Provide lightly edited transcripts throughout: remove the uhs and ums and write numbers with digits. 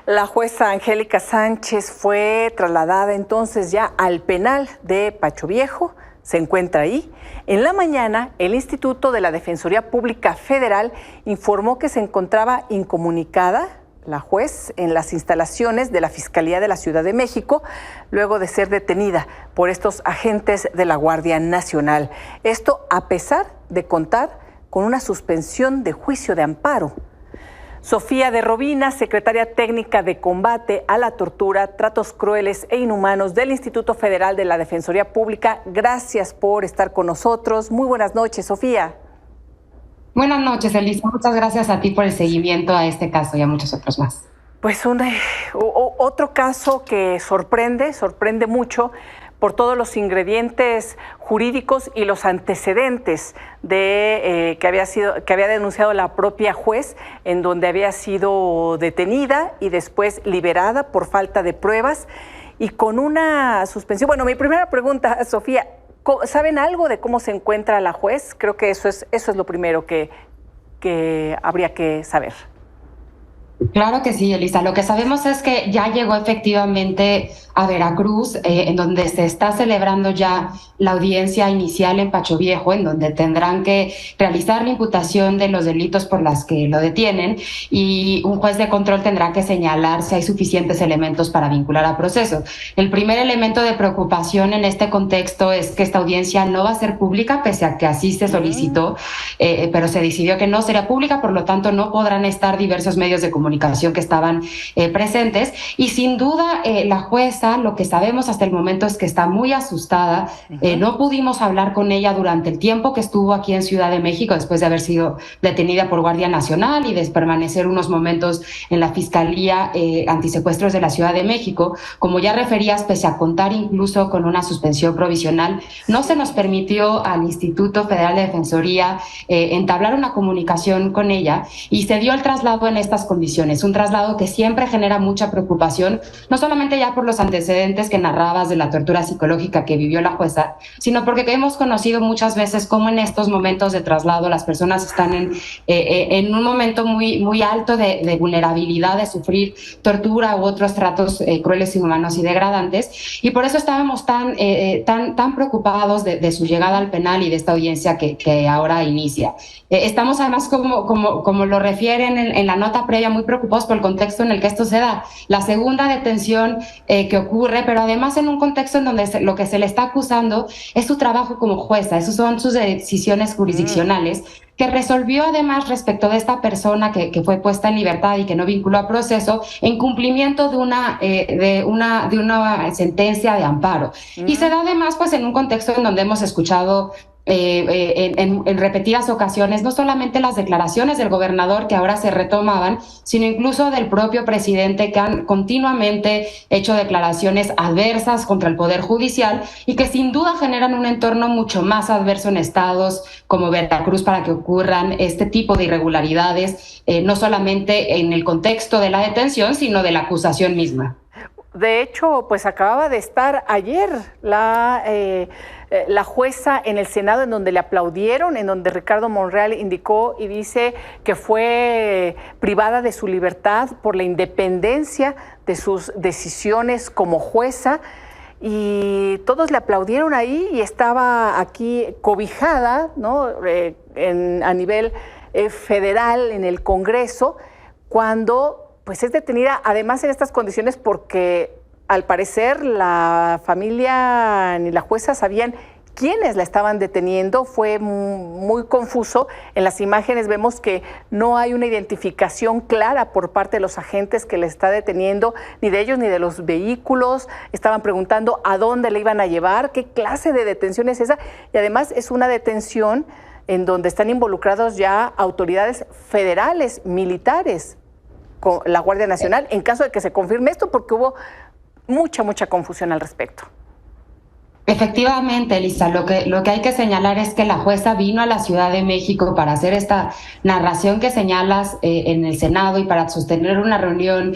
La jueza Angélica Sánchez fue trasladada entonces ya al penal de Pacho Viejo. Se encuentra ahí. En la mañana, el Instituto de la Defensoría Pública Federal informó que se encontraba incomunicada la juez en las instalaciones de la Fiscalía de la Ciudad de México, luego de ser detenida por estos agentes de la Guardia Nacional. Esto a pesar de contar con una suspensión de juicio de amparo. Sofía de Robina, secretaria técnica de combate a la tortura, tratos crueles e inhumanos del Instituto Federal de la Defensoría Pública, gracias por estar con nosotros. Muy buenas noches, Sofía. Buenas noches, Elisa. Muchas gracias a ti por el seguimiento a este caso y a muchos otros más. Pues otro caso que sorprende mucho por todos los ingredientes jurídicos y los antecedentes de que había denunciado la propia juez, en donde había sido detenida y después liberada por falta de pruebas y con una suspensión. Bueno, mi primera pregunta, Sofía, ¿saben algo de cómo se encuentra la juez? Creo que eso es lo primero que habría que saber. Claro que sí, Elisa. Lo que sabemos es que ya llegó efectivamente a Veracruz, en donde se está celebrando ya la audiencia inicial en Pacho Viejo, en donde tendrán que realizar la imputación de los delitos por las que lo detienen, y un juez de control tendrá que señalar si hay suficientes elementos para vincular a proceso. El primer elemento de preocupación en este contexto es que esta audiencia no va a ser pública, pese a que así se solicitó, pero se decidió que no sería pública, por lo tanto no podrán estar diversos medios de comunicación que estaban presentes, y sin duda la jueza, lo que sabemos hasta el momento es que está muy asustada. No pudimos hablar con ella durante el tiempo que estuvo aquí en Ciudad de México, después de haber sido detenida por Guardia Nacional y de permanecer unos momentos en la Fiscalía Antisecuestros de la Ciudad de México. Como ya referías, pese a contar incluso con una suspensión provisional, no se nos permitió al Instituto Federal de Defensoría entablar una comunicación con ella, y se dio el traslado en estas condiciones, un traslado que siempre genera mucha preocupación, no solamente ya por los antecedentes que narrabas de la tortura psicológica que vivió la jueza, sino porque hemos conocido muchas veces cómo en estos momentos de traslado las personas están en un momento muy alto de vulnerabilidad, de sufrir tortura u otros tratos crueles, inhumanos y degradantes, y por eso estábamos tan preocupados de su llegada al penal y de esta audiencia que ahora inicia. Estamos además, como lo refieren en la nota previa, muy preocupados por el contexto en el que esto se da. La segunda detención que ocurre, pero además en un contexto en donde lo que se le está acusando es su trabajo como jueza, esas son sus decisiones jurisdiccionales, que resolvió además respecto de esta persona que fue puesta en libertad y que no vinculó a proceso, en cumplimiento de una sentencia de amparo. Y se da además pues en un contexto en donde hemos escuchado en repetidas ocasiones no solamente las declaraciones del gobernador que ahora se retomaban, sino incluso del propio presidente, que han continuamente hecho declaraciones adversas contra el Poder Judicial y que sin duda generan un entorno mucho más adverso en estados como Veracruz para que ocurran este tipo de irregularidades, no solamente en el contexto de la detención, sino de la acusación misma. De hecho, pues acababa de estar ayer la jueza en el Senado, en donde le aplaudieron, en donde Ricardo Monreal indicó y dice que fue privada de su libertad por la independencia de sus decisiones como jueza, y todos le aplaudieron ahí, y estaba aquí cobijada, ¿no? A nivel federal en el Congreso, cuando pues es detenida, además en estas condiciones, porque al parecer la familia ni la jueza sabían quiénes la estaban deteniendo. Fue muy confuso. En las imágenes vemos que no hay una identificación clara por parte de los agentes que le está deteniendo, ni de ellos ni de los vehículos. Estaban preguntando a dónde le iban a llevar, qué clase de detención es esa, y además es una detención en donde están involucrados ya autoridades federales, militares, con la Guardia Nacional, en caso de que se confirme esto, porque hubo mucha confusión al respecto. Efectivamente, Elisa, lo que hay que señalar es que la jueza vino a la Ciudad de México para hacer esta narración que señalas en el Senado y para sostener una reunión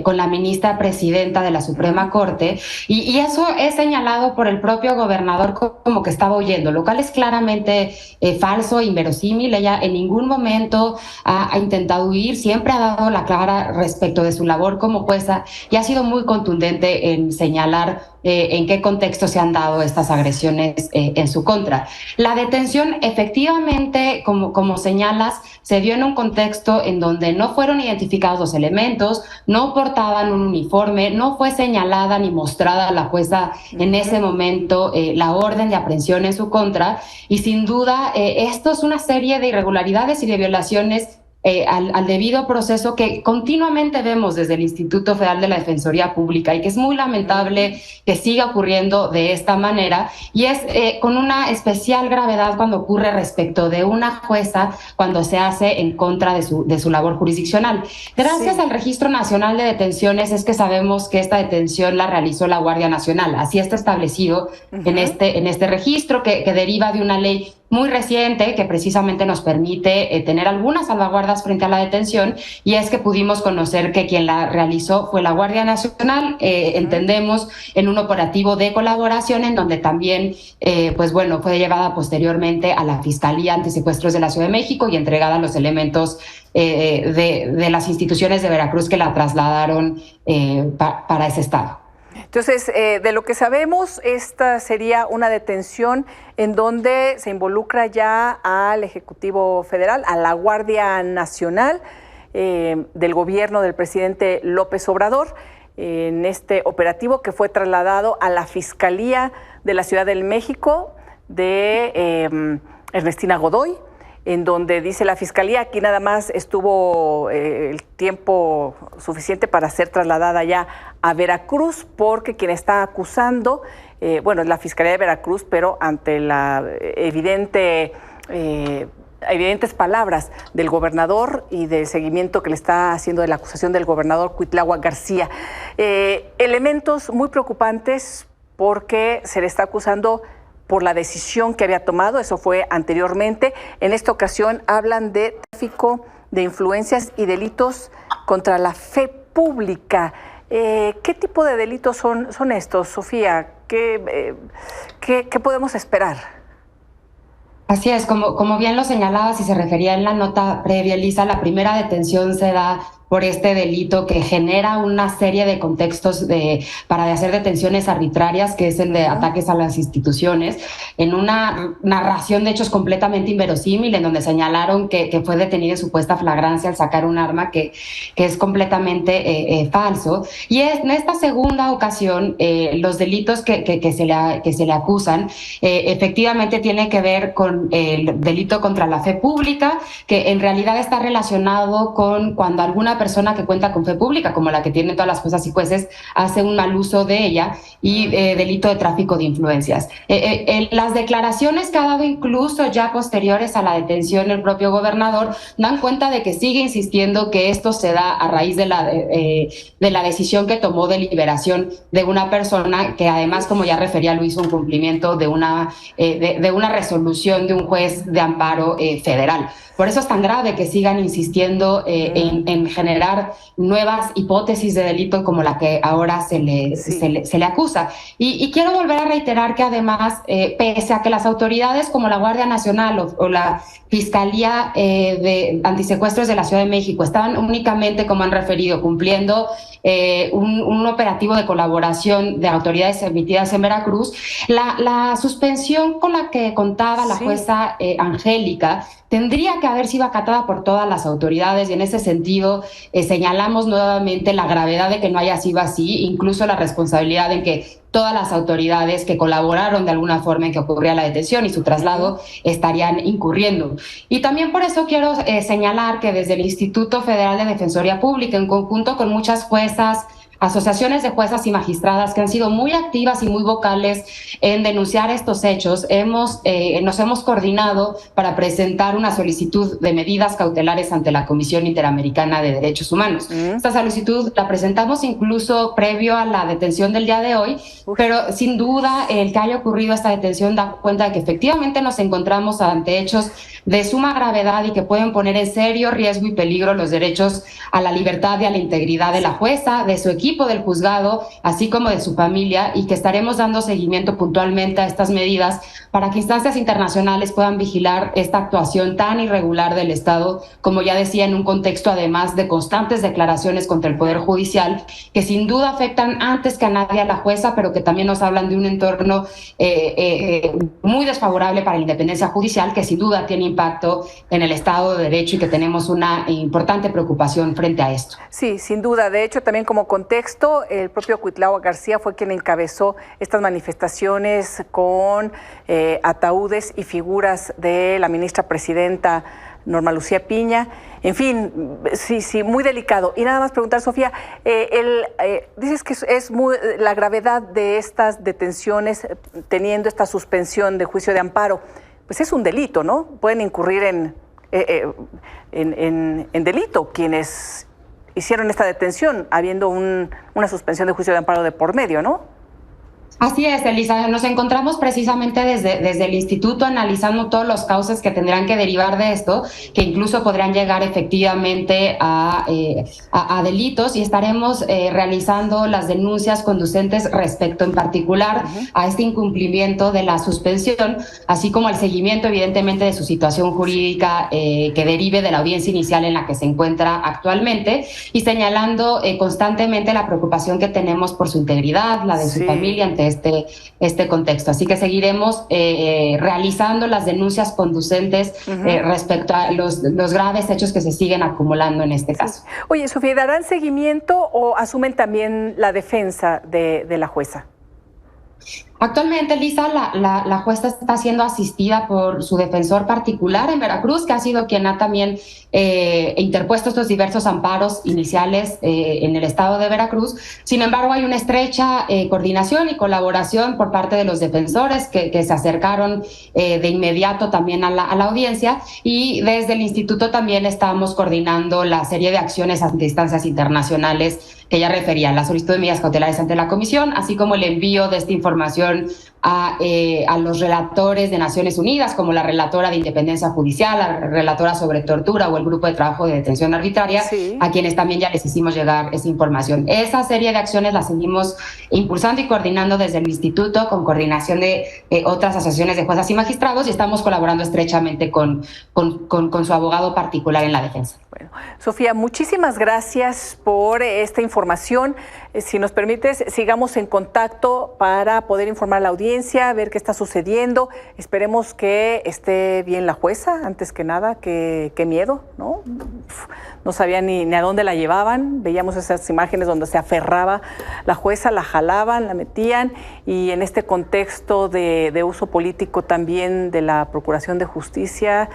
con la ministra presidenta de la Suprema Corte, y eso es señalado por el propio gobernador como que estaba huyendo, lo cual es claramente falso e inverosímil. Ella en ningún momento ha intentado huir, siempre ha dado la clara respecto de su labor como jueza y ha sido muy contundente en señalar en qué contexto se han dado estas agresiones en su contra. La detención, efectivamente, como señalas, se dio en un contexto en donde no fueron identificados los elementos, no portaban un uniforme, no fue señalada ni mostrada a la jueza en ese momento la orden de aprehensión en su contra, y sin duda esto es una serie de irregularidades y de violaciones al debido proceso que continuamente vemos desde el Instituto Federal de la Defensoría Pública, y que es muy lamentable que siga ocurriendo de esta manera, y es con una especial gravedad cuando ocurre respecto de una jueza, cuando se hace en contra de su labor jurisdiccional. Gracias al Registro Nacional de Detenciones es que sabemos que esta detención la realizó la Guardia Nacional. Así está establecido en este registro que deriva de una ley muy reciente que precisamente nos permite tener algunas salvaguardas frente a la detención, y es que pudimos conocer que quien la realizó fue la Guardia Nacional, entendemos, en un operativo de colaboración en donde también, pues bueno, fue llevada posteriormente a la Fiscalía Antisecuestros de la Ciudad de México y entregada los elementos de las instituciones de Veracruz que la trasladaron para ese estado. Entonces, de lo que sabemos, esta sería una detención en donde se involucra ya al Ejecutivo Federal, a la Guardia Nacional del gobierno del presidente López Obrador, en este operativo que fue trasladado a la Fiscalía de la Ciudad de México de Ernestina Godoy, en donde dice la Fiscalía, aquí nada más estuvo el tiempo suficiente para ser trasladada ya a Veracruz, porque quien está acusando, bueno, es la Fiscalía de Veracruz, pero ante la evidentes palabras del gobernador y del seguimiento que le está haciendo de la acusación del gobernador Cuitláhuac García. Elementos muy preocupantes porque se le está acusando por la decisión que había tomado, eso fue anteriormente. En esta ocasión hablan de tráfico de influencias y delitos contra la fe pública. ¿Qué tipo de delitos son estos, Sofía? ¿Qué podemos esperar? Así es, como bien lo señalabas y se refería en la nota previa, Elisa, la primera detención se da por este delito que genera una serie de contextos para hacer detenciones arbitrarias, que es el de ataques a las instituciones, en una narración de hechos completamente inverosímil, en donde señalaron que fue detenido en supuesta flagrancia al sacar un arma, que es completamente falso. Y en esta segunda ocasión, los delitos que se le acusan efectivamente tienen que ver con el delito contra la fe pública, que en realidad está relacionado con cuando alguna persona que cuenta con fe pública, como la que tienen todas las juezas y jueces, hace un mal uso de ella, y delito de tráfico de influencias. Las declaraciones que ha dado incluso ya posteriores a la detención el propio gobernador dan cuenta de que sigue insistiendo que esto se da a raíz de la decisión que tomó de liberación de una persona que además, como ya refería, lo hizo en cumplimiento de una resolución de un juez de amparo federal. Por eso es tan grave que sigan insistiendo en generar nuevas hipótesis de delito como la que ahora se le acusa. Y quiero volver a reiterar que además, pese a que las autoridades como la Guardia Nacional o la Fiscalía de Antisecuestros de la Ciudad de México estaban únicamente, como han referido, cumpliendo un operativo de colaboración de autoridades emitidas en Veracruz, la suspensión con la que contaba la jueza Angélica tendría que haber sido acatada por todas las autoridades, y en ese sentido señalamos nuevamente la gravedad de que no haya sido así, incluso la responsabilidad en que todas las autoridades que colaboraron de alguna forma en que ocurría la detención y su traslado estarían incurriendo. Y también por eso quiero señalar que desde el Instituto Federal de Defensoría Pública, en conjunto con muchas juezas, asociaciones de juezas y magistradas que han sido muy activas y muy vocales en denunciar estos hechos, nos hemos coordinado para presentar una solicitud de medidas cautelares ante la Comisión Interamericana de Derechos Humanos. Esta solicitud la presentamos incluso previo a la detención del día de hoy, pero sin duda el que haya ocurrido esta detención da cuenta de que efectivamente nos encontramos ante hechos de suma gravedad y que pueden poner en serio riesgo y peligro los derechos a la libertad y a la integridad de la jueza, de su equipo del juzgado, así como de su familia, y que estaremos dando seguimiento puntualmente a estas medidas para que instancias internacionales puedan vigilar esta actuación tan irregular del Estado, como ya decía, en un contexto además de constantes declaraciones contra el Poder Judicial, que sin duda afectan antes que a nadie a la jueza, pero que también nos hablan de un entorno muy desfavorable para la independencia judicial, que sin duda tiene impacto en el Estado de Derecho y que tenemos una importante preocupación frente a esto. Sí, sin duda. De hecho, también como contexto, el propio Cuitlahua García fue quien encabezó estas manifestaciones con ataúdes y figuras de la ministra presidenta Norma Lucía Piña. En fin, sí, muy delicado. Y nada más preguntar, Sofía, dices que es muy la gravedad de estas detenciones teniendo esta suspensión de juicio de amparo. Pues es un delito, ¿no? Pueden incurrir en delito quienes hicieron esta detención, habiendo una suspensión de juicio de amparo de por medio, ¿no? Así es, Elisa. Nos encontramos precisamente desde el instituto analizando todos los causas que tendrán que derivar de esto, que incluso podrán llegar efectivamente a delitos, y estaremos realizando las denuncias conducentes respecto en particular a este incumplimiento de la suspensión, así como el seguimiento evidentemente de su situación jurídica que derive de la audiencia inicial en la que se encuentra actualmente, y señalando constantemente la preocupación que tenemos por su integridad, la de su familia ante este contexto. Así que seguiremos realizando las denuncias conducentes respecto a los graves hechos que se siguen acumulando en este caso. Oye, Sofía, ¿darán seguimiento o asumen también la defensa de la jueza? Actualmente, Lisa, la jueza está siendo asistida por su defensor particular en Veracruz, que ha sido quien ha también interpuesto estos diversos amparos iniciales en el estado de Veracruz. Sin embargo, hay una estrecha coordinación y colaboración por parte de los defensores que se acercaron de inmediato también a la audiencia, y desde el instituto también estamos coordinando la serie de acciones ante instancias internacionales que ya refería, la solicitud de medidas cautelares ante la comisión, así como el envío de esta información a los relatores de Naciones Unidas, como la relatora de independencia judicial, la relatora sobre tortura o el grupo de trabajo de detención arbitraria, a quienes también ya les hicimos llegar esa información. Esa serie de acciones la seguimos impulsando y coordinando desde el instituto, con coordinación de otras asociaciones de juezas y magistrados, y estamos colaborando estrechamente con su abogado particular en la defensa. Bueno, Sofía, muchísimas gracias por esta información. Si nos permites, sigamos en contacto para poder informar a la audiencia, ver qué está sucediendo. Esperemos que esté bien la jueza, antes que nada. Qué miedo, ¿no? No sabía ni a dónde la llevaban. Veíamos esas imágenes donde se aferraba la jueza, la jalaban, la metían, y en este contexto de uso político también de la Procuración de Justicia,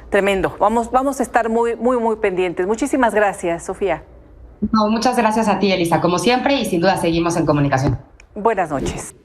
tremendo. Vamos a estar muy pendientes. Muchísimas gracias, Sofía. No, muchas gracias a ti, Elisa, como siempre, y sin duda seguimos en comunicación. Buenas noches.